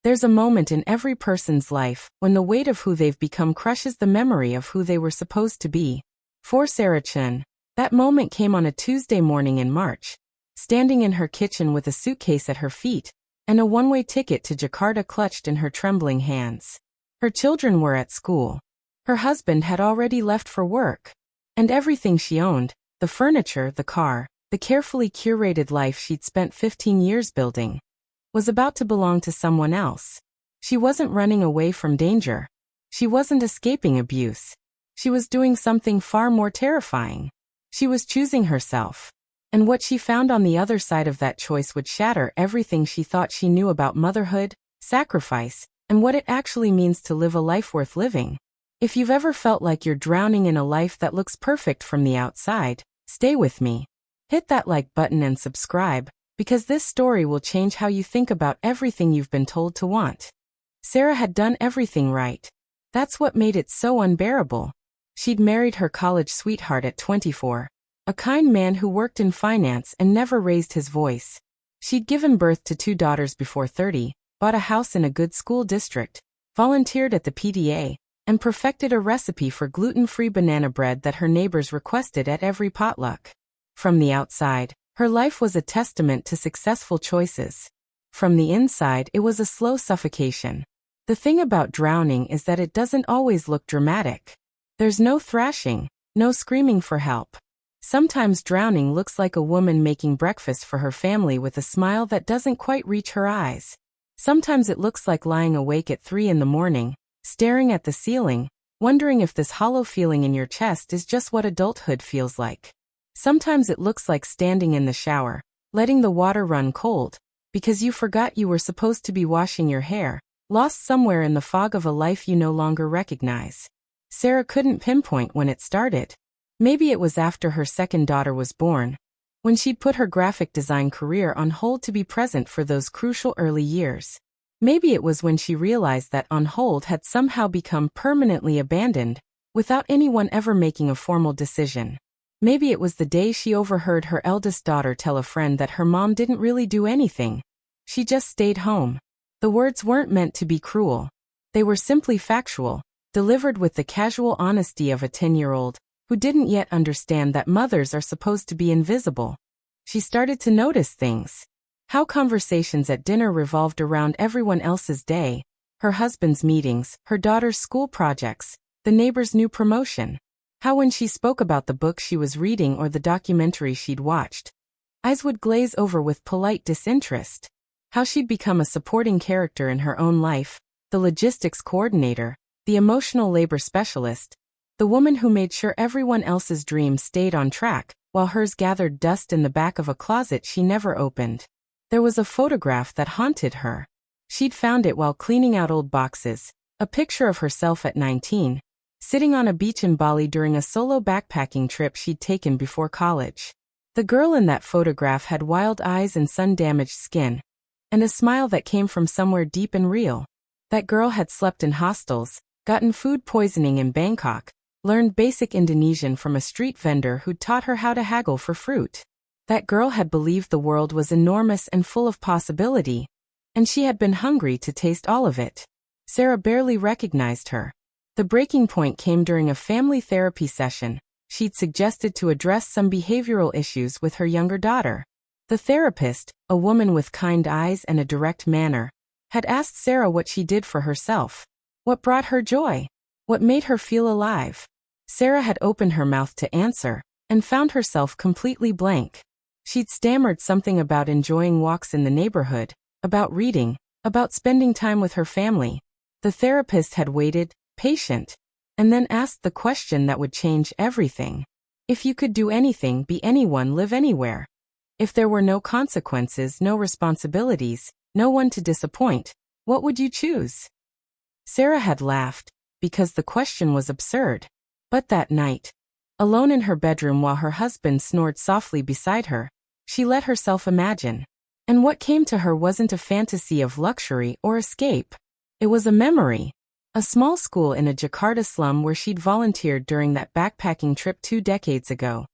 There's a moment in every person's life when the weight of who they've become crushes the memory of who they were supposed to be. For Sarah Chen, that moment came on a Tuesday morning in March, standing in her kitchen with a suitcase at her feet and a one-way ticket to Jakarta clutched in her trembling hands. Her children were at school. Her husband had already left for work. And everything she owned, the furniture, the car, the carefully curated life she'd spent 15 years building, was about to belong to someone else. She wasn't running away from danger. She wasn't escaping abuse. She was doing something far more terrifying. She was choosing herself. And what she found on the other side of that choice would shatter everything she thought she knew about motherhood, sacrifice, and what it actually means to live a life worth living. If you've ever felt like you're drowning in a life that looks perfect from the outside, stay with me. Hit that like button and subscribe, because this story will change how you think about everything you've been told to want. Sarah had done everything right. That's what made it so unbearable. She'd married her college sweetheart at 24, a kind man who worked in finance and never raised his voice. She'd given birth to 2 daughters before 30, bought a house in a good school district, volunteered at the PTA, and perfected a recipe for gluten-free banana bread that her neighbors requested at every potluck. From the outside, her life was a testament to successful choices. From the inside, it was a slow suffocation. The thing about drowning is that it doesn't always look dramatic. There's no thrashing, no screaming for help. Sometimes drowning looks like a woman making breakfast for her family with a smile that doesn't quite reach her eyes. Sometimes it looks like lying awake at 3 a.m, staring at the ceiling, wondering if this hollow feeling in your chest is just what adulthood feels like. Sometimes it looks like standing in the shower, letting the water run cold, because you forgot you were supposed to be washing your hair, lost somewhere in the fog of a life you no longer recognize. Sarah couldn't pinpoint when it started. Maybe it was after her second daughter was born, when she'd put her graphic design career on hold to be present for those crucial early years. Maybe it was when she realized that on hold had somehow become permanently abandoned, without anyone ever making a formal decision. Maybe it was the day she overheard her eldest daughter tell a friend that her mom didn't really do anything. She just stayed home. The words weren't meant to be cruel. They were simply factual, delivered with the casual honesty of a 10-year-old who didn't yet understand that mothers are supposed to be invisible. She started to notice things. How conversations at dinner revolved around everyone else's day, her husband's meetings, her daughter's school projects, the neighbor's new promotion. How when she spoke about the book she was reading or the documentary she'd watched, eyes would glaze over with polite disinterest. How she'd become a supporting character in her own life, the logistics coordinator, the emotional labor specialist, the woman who made sure everyone else's dreams stayed on track, while hers gathered dust in the back of a closet she never opened. There was a photograph that haunted her. She'd found it while cleaning out old boxes, a picture of herself at 19, sitting on a beach in Bali during a solo backpacking trip she'd taken before college. The girl in that photograph had wild eyes and sun-damaged skin, and a smile that came from somewhere deep and real. That girl had slept in hostels, gotten food poisoning in Bangkok, learned basic Indonesian from a street vendor who'd taught her how to haggle for fruit. That girl had believed the world was enormous and full of possibility, and she had been hungry to taste all of it. Sarah barely recognized her. The breaking point came during a family therapy session. She'd suggested to address some behavioral issues with her younger daughter. The therapist, a woman with kind eyes and a direct manner, had asked Sarah what she did for herself. What brought her joy? What made her feel alive? Sarah had opened her mouth to answer, and found herself completely blank. She'd stammered something about enjoying walks in the neighborhood, about reading, about spending time with her family. The therapist had waited, patient, and then asked the question that would change everything. If you could do anything, be anyone, live anywhere. If there were no consequences, no responsibilities, no one to disappoint, what would you choose? Sarah had laughed, because the question was absurd. But that night, alone in her bedroom while her husband snored softly beside her, she let herself imagine. And what came to her wasn't a fantasy of luxury or escape. It was a memory. A small school in a Jakarta slum where she'd volunteered during that backpacking trip 2 decades ago,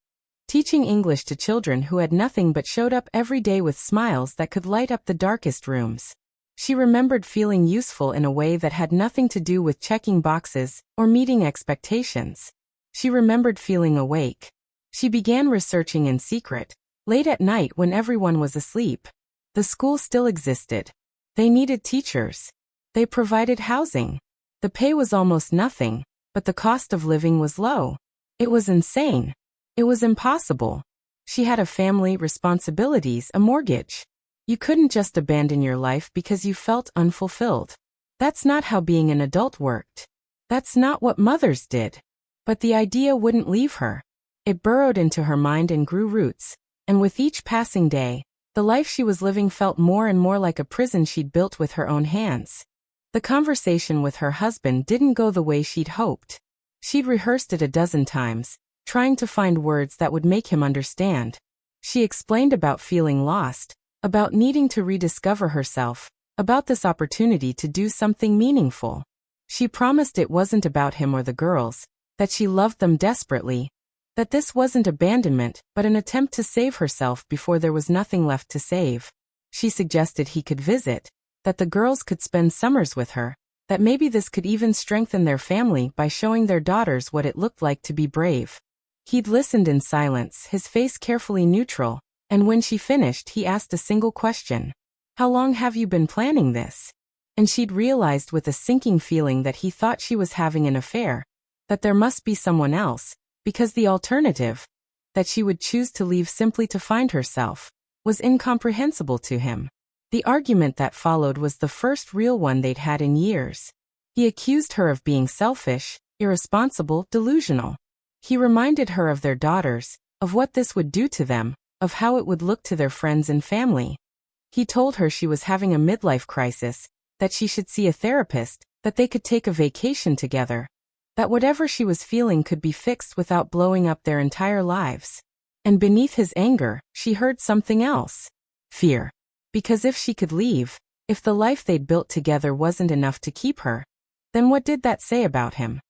teaching English to children who had nothing but showed up every day with smiles that could light up the darkest rooms. She remembered feeling useful in a way that had nothing to do with checking boxes or meeting expectations. She remembered feeling awake. She began researching in secret, late at night when everyone was asleep. The school still existed. They needed teachers. They provided housing. The pay was almost nothing, but the cost of living was low. It was insane. It was impossible. She had a family, responsibilities, a mortgage. You couldn't just abandon your life because you felt unfulfilled. That's not how being an adult worked. That's not what mothers did. But the idea wouldn't leave her. It burrowed into her mind and grew roots, and with each passing day, the life she was living felt more and more like a prison she'd built with her own hands. The conversation with her husband didn't go the way she'd hoped. She'd rehearsed it a dozen times, trying to find words that would make him understand. She explained about feeling lost, about needing to rediscover herself, about this opportunity to do something meaningful. She promised it wasn't about him or the girls, that she loved them desperately, that this wasn't abandonment but an attempt to save herself before there was nothing left to save. She suggested he could visit, that the girls could spend summers with her, that maybe this could even strengthen their family by showing their daughters what it looked like to be brave. He'd listened in silence, his face carefully neutral, and when she finished he asked a single question. "How long have you been planning this?" And she'd realized with a sinking feeling that he thought she was having an affair, that there must be someone else, because the alternative, that she would choose to leave simply to find herself, was incomprehensible to him. The argument that followed was the first real one they'd had in years. He accused her of being selfish, irresponsible, delusional. He reminded her of their daughters, of what this would do to them, of how it would look to their friends and family. He told her she was having a midlife crisis, that she should see a therapist, that they could take a vacation together, that whatever she was feeling could be fixed without blowing up their entire lives. And beneath his anger, she heard something else. Fear. Because if she could leave, if the life they'd built together wasn't enough to keep her, then what did that say about him?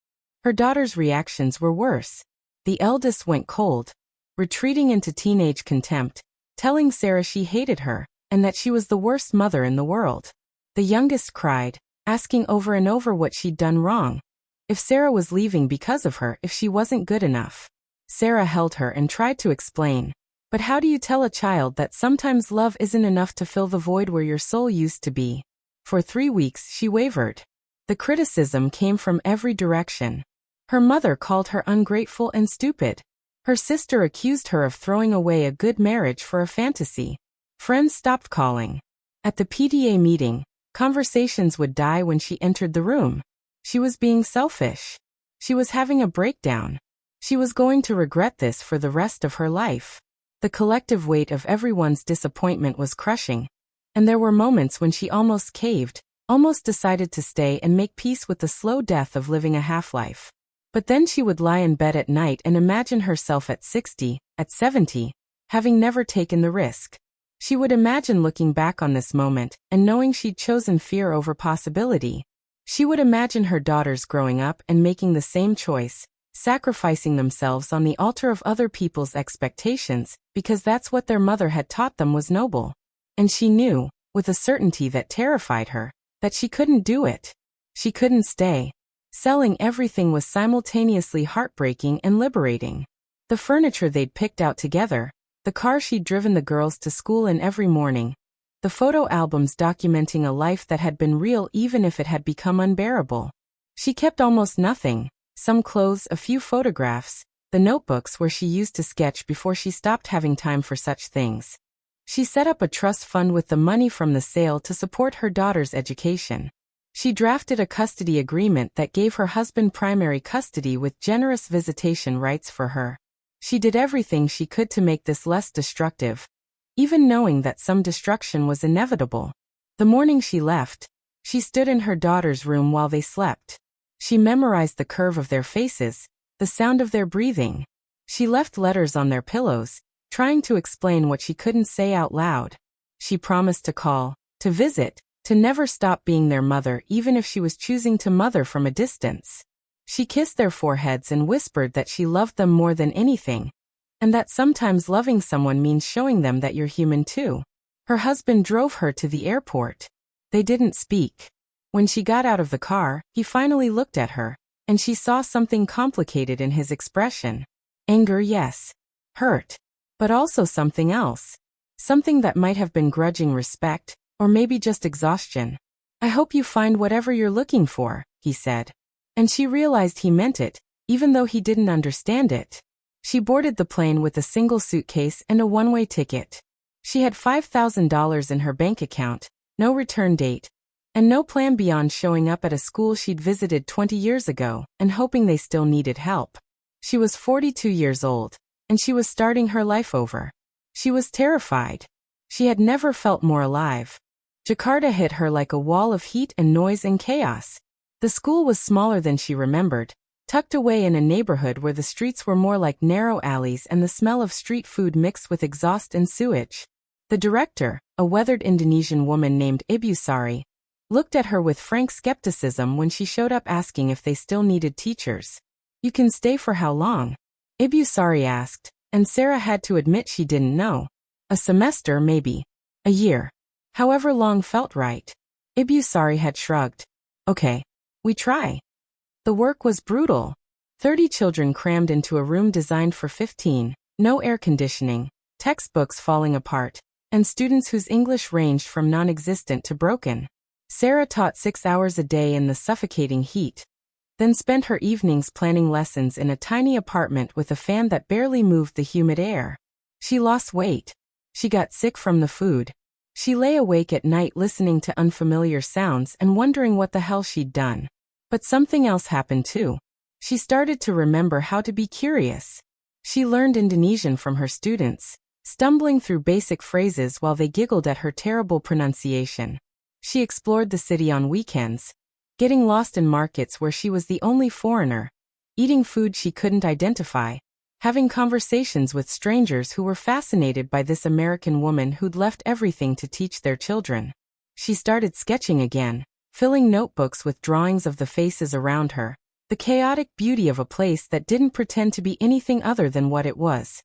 Her daughter's reactions were worse. The eldest went cold, retreating into teenage contempt, telling Sarah she hated her, and that she was the worst mother in the world. The youngest cried, asking over and over what she'd done wrong. If Sarah was leaving because of her, if she wasn't good enough. Sarah held her and tried to explain. But how do you tell a child that sometimes love isn't enough to fill the void where your soul used to be? For 3 weeks she wavered. The criticism came from every direction. Her mother called her ungrateful and stupid. Her sister accused her of throwing away a good marriage for a fantasy. Friends stopped calling. At the PTA meeting, conversations would die when she entered the room. She was being selfish. She was having a breakdown. She was going to regret this for the rest of her life. The collective weight of everyone's disappointment was crushing, and there were moments when she almost caved, almost decided to stay and make peace with the slow death of living a half-life. But then she would lie in bed at night and imagine herself at 60, at 70, having never taken the risk. She would imagine looking back on this moment and knowing she'd chosen fear over possibility. She would imagine her daughters growing up and making the same choice, sacrificing themselves on the altar of other people's expectations, because that's what their mother had taught them was noble. And she knew, with a certainty that terrified her, that she couldn't do it. She couldn't stay. Selling everything was simultaneously heartbreaking and liberating. The furniture they'd picked out together, the car she'd driven the girls to school in every morning, the photo albums documenting a life that had been real even if it had become unbearable. She kept almost nothing, some clothes, a few photographs, the notebooks where she used to sketch before she stopped having time for such things. She set up a trust fund with the money from the sale to support her daughter's education. She drafted a custody agreement that gave her husband primary custody with generous visitation rights for her. She did everything she could to make this less destructive, even knowing that some destruction was inevitable. The morning she left, she stood in her daughter's room while they slept. She memorized the curve of their faces, the sound of their breathing. She left letters on their pillows, trying to explain what she couldn't say out loud. She promised to call, to visit, to never stop being their mother even if she was choosing to mother from a distance. She kissed their foreheads and whispered that she loved them more than anything, and that sometimes loving someone means showing them that you're human too. Her husband drove her to the airport. They didn't speak. When she got out of the car, he finally looked at her, and she saw something complicated in his expression. Anger, yes. Hurt. But also something else. Something that might have been grudging respect, or maybe just exhaustion. I hope you find whatever you're looking for, he said. And she realized he meant it, even though he didn't understand it. She boarded the plane with a single suitcase and a one-way ticket. She had $5,000 in her bank account, no return date, and no plan beyond showing up at a school she'd visited 20 years ago and hoping they still needed help. She was 42 years old, and she was starting her life over. She was terrified. She had never felt more alive. Jakarta hit her like a wall of heat and noise and chaos. The school was smaller than she remembered, tucked away in a neighborhood where the streets were more like narrow alleys and the smell of street food mixed with exhaust and sewage. The director, a weathered Indonesian woman named Ibu Sari, looked at her with frank skepticism when she showed up asking if they still needed teachers. You can stay for how long? Ibu Sari asked, and Sarah had to admit she didn't know. A semester maybe. A year. However long felt right. Ibu Sari had shrugged. Okay. We try. The work was brutal. 30 children crammed into a room designed for 15, no air conditioning, textbooks falling apart, and students whose English ranged from non-existent to broken. Sarah taught 6 hours a day in the suffocating heat, then spent her evenings planning lessons in a tiny apartment with a fan that barely moved the humid air. She lost weight. She got sick from the food. She lay awake at night listening to unfamiliar sounds and wondering what the hell she'd done. But something else happened too. She started to remember how to be curious. She learned Indonesian from her students, stumbling through basic phrases while they giggled at her terrible pronunciation. She explored the city on weekends, getting lost in markets where she was the only foreigner, eating food she couldn't identify, having conversations with strangers who were fascinated by this American woman who'd left everything to teach their children. She started sketching again, filling notebooks with drawings of the faces around her, the chaotic beauty of a place that didn't pretend to be anything other than what it was.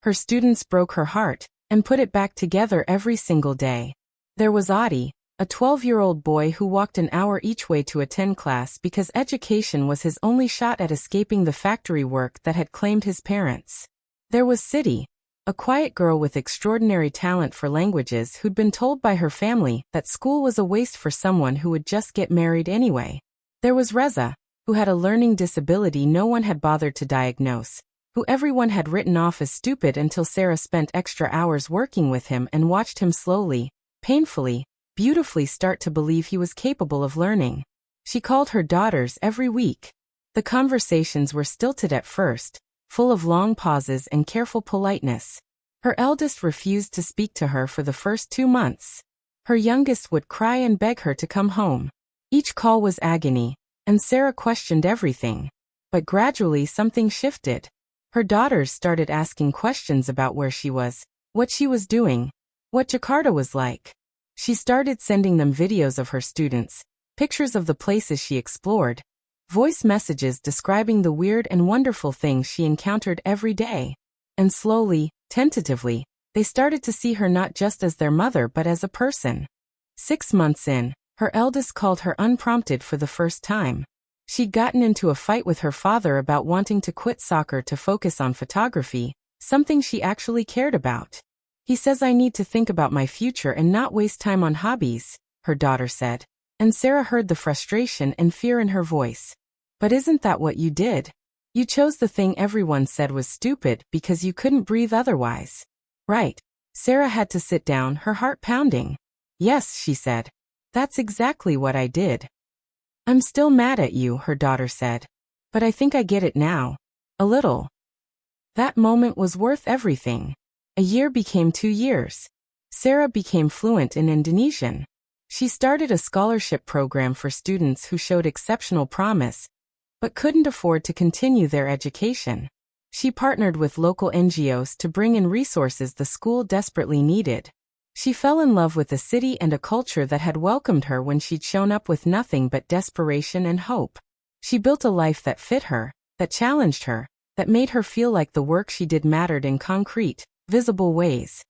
Her students broke her heart, and put it back together every single day. There was Adi, a 12-year-old boy who walked an hour each way to attend class because education was his only shot at escaping the factory work that had claimed his parents. There was Siti, a quiet girl with extraordinary talent for languages who'd been told by her family that school was a waste for someone who would just get married anyway. There was Reza, who had a learning disability no one had bothered to diagnose, who everyone had written off as stupid until Sarah spent extra hours working with him and watched him slowly, painfully, beautifully start to believe he was capable of learning. She called her daughters every week. The conversations were stilted at first, full of long pauses and careful politeness. Her eldest refused to speak to her for the first 2 months. Her youngest would cry and beg her to come home. Each call was agony, and Sarah questioned everything. But gradually something shifted. Her daughters started asking questions about where she was, what she was doing, what Jakarta was like. She started sending them videos of her students, pictures of the places she explored, voice messages describing the weird and wonderful things she encountered every day. And slowly, tentatively, they started to see her not just as their mother but as a person. 6 months in, her eldest called her unprompted for the first time. She'd gotten into a fight with her father about wanting to quit soccer to focus on photography, something she actually cared about. He says I need to think about my future and not waste time on hobbies, her daughter said. And Sarah heard the frustration and fear in her voice. But isn't that what you did? You chose the thing everyone said was stupid because you couldn't breathe otherwise. Right. Sarah had to sit down, her heart pounding. Yes, she said. That's exactly what I did. I'm still mad at you, her daughter said. But I think I get it now. A little. That moment was worth everything. A year became 2 years. Sarah became fluent in Indonesian. She started a scholarship program for students who showed exceptional promise, but couldn't afford to continue their education. She partnered with local NGOs to bring in resources the school desperately needed. She fell in love with a city and a culture that had welcomed her when she'd shown up with nothing but desperation and hope. She built a life that fit her, that challenged her, that made her feel like the work she did mattered in concrete, visible ways.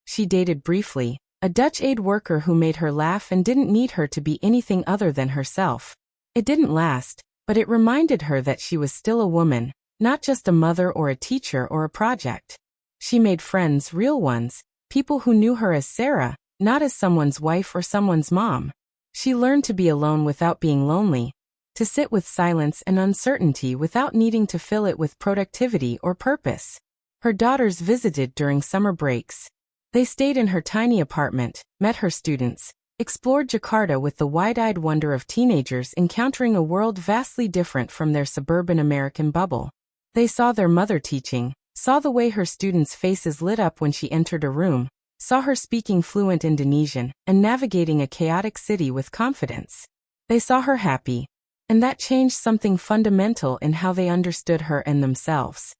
She dated briefly, A Dutch aid worker who made her laugh and didn't need her to be anything other than herself. It didn't last, but it reminded her that she was still a woman, not just a mother or a teacher or a project. She made friends, real ones, people who knew her as Sarah, not as someone's wife or someone's mom. She learned to be alone without being lonely, to sit with silence and uncertainty without needing to fill it with productivity or purpose. Her daughters visited during summer breaks. They stayed in her tiny apartment, met her students, explored Jakarta with the wide-eyed wonder of teenagers encountering a world vastly different from their suburban American bubble. They saw their mother teaching, saw the way her students' faces lit up when she entered a room, saw her speaking fluent Indonesian and navigating a chaotic city with confidence. They saw her happy, and that changed something fundamental in how they understood her and themselves.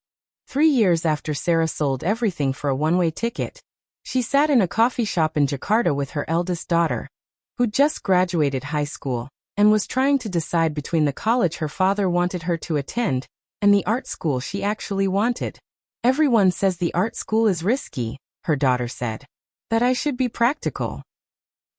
3 years after Sarah sold everything for a one-way ticket, she sat in a coffee shop in Jakarta with her eldest daughter, who'd just graduated high school, and was trying to decide between the college her father wanted her to attend and the art school she actually wanted. "Everyone says the art school is risky," her daughter said. "That I should be practical."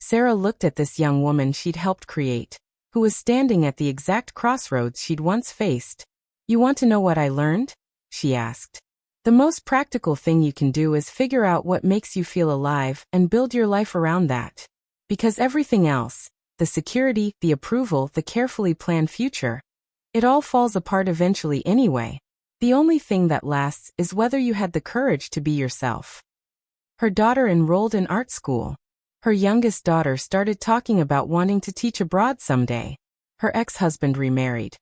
Sarah looked at this young woman she'd helped create, who was standing at the exact crossroads she'd once faced. "You want to know what I learned?" she asked. "The most practical thing you can do is figure out what makes you feel alive and build your life around that. Because everything else, the security, the approval, the carefully planned future, it all falls apart eventually anyway. The only thing that lasts is whether you had the courage to be yourself." Her daughter enrolled in art school. Her youngest daughter started talking about wanting to teach abroad someday. Her ex-husband remarried.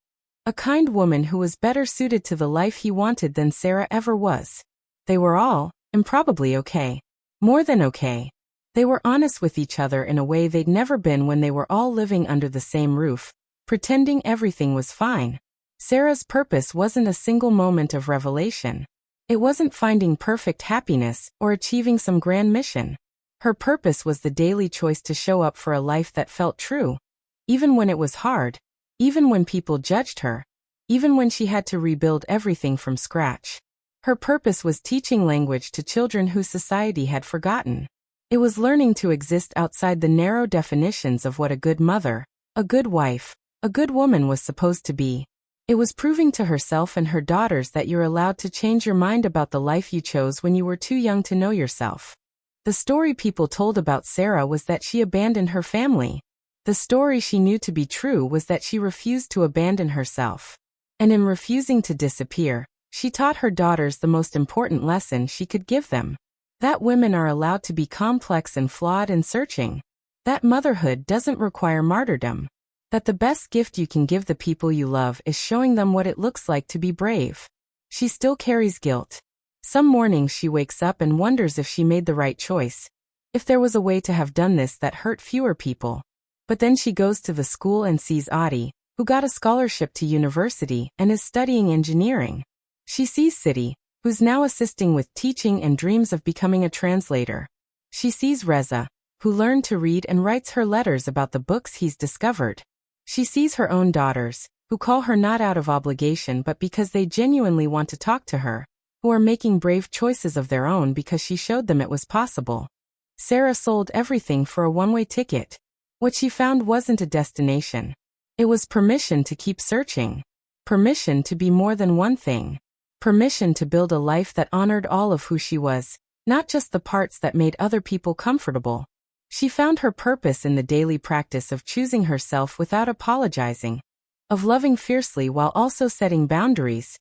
A kind woman who was better suited to the life he wanted than Sarah ever was. They were all, improbably okay. More than okay. They were honest with each other in a way they'd never been when they were all living under the same roof, pretending everything was fine. Sarah's purpose wasn't a single moment of revelation. It wasn't finding perfect happiness or achieving some grand mission. Her purpose was the daily choice to show up for a life that felt true. Even when it was hard. Even when people judged her. Even when she had to rebuild everything from scratch. Her purpose was teaching language to children whose society had forgotten. It was learning to exist outside the narrow definitions of what a good mother, a good wife, a good woman was supposed to be. It was proving to herself and her daughters that you're allowed to change your mind about the life you chose when you were too young to know yourself. The story people told about Sarah was that she abandoned her family. The story she knew to be true was that she refused to abandon herself. And in refusing to disappear, she taught her daughters the most important lesson she could give them. That women are allowed to be complex and flawed and searching. That motherhood doesn't require martyrdom. That the best gift you can give the people you love is showing them what it looks like to be brave. She still carries guilt. Some mornings she wakes up and wonders if she made the right choice. If there was a way to have done this that hurt fewer people. But then she goes to the school and sees Adi, who got a scholarship to university and is studying engineering. She sees Siti, who's now assisting with teaching and dreams of becoming a translator. She sees Reza, who learned to read and writes her letters about the books he's discovered. She sees her own daughters, who call her not out of obligation but because they genuinely want to talk to her, who are making brave choices of their own because she showed them it was possible. Sarah sold everything for a one-way ticket. What she found wasn't a destination. It was permission to keep searching. Permission to be more than one thing. Permission to build a life that honored all of who she was, not just the parts that made other people comfortable. She found her purpose in the daily practice of choosing herself without apologizing, of loving fiercely while also setting boundaries,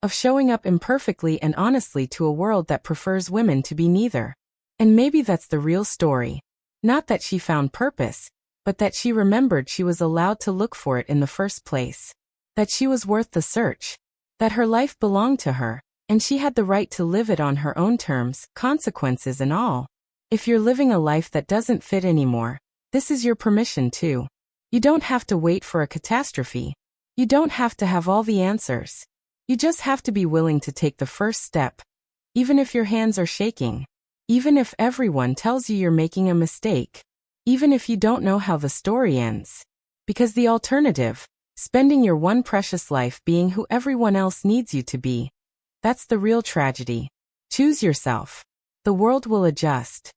of showing up imperfectly and honestly to a world that prefers women to be neither. And maybe that's the real story. Not that she found purpose, but that she remembered she was allowed to look for it in the first place. That she was worth the search. That her life belonged to her, and she had the right to live it on her own terms, consequences and all. If you're living a life that doesn't fit anymore, this is your permission too. You don't have to wait for a catastrophe. You don't have to have all the answers. You just have to be willing to take the first step. Even if your hands are shaking. Even if everyone tells you you're making a mistake. Even if you don't know how the story ends. Because the alternative, spending your one precious life being who everyone else needs you to be, that's the real tragedy. Choose yourself. The world will adjust.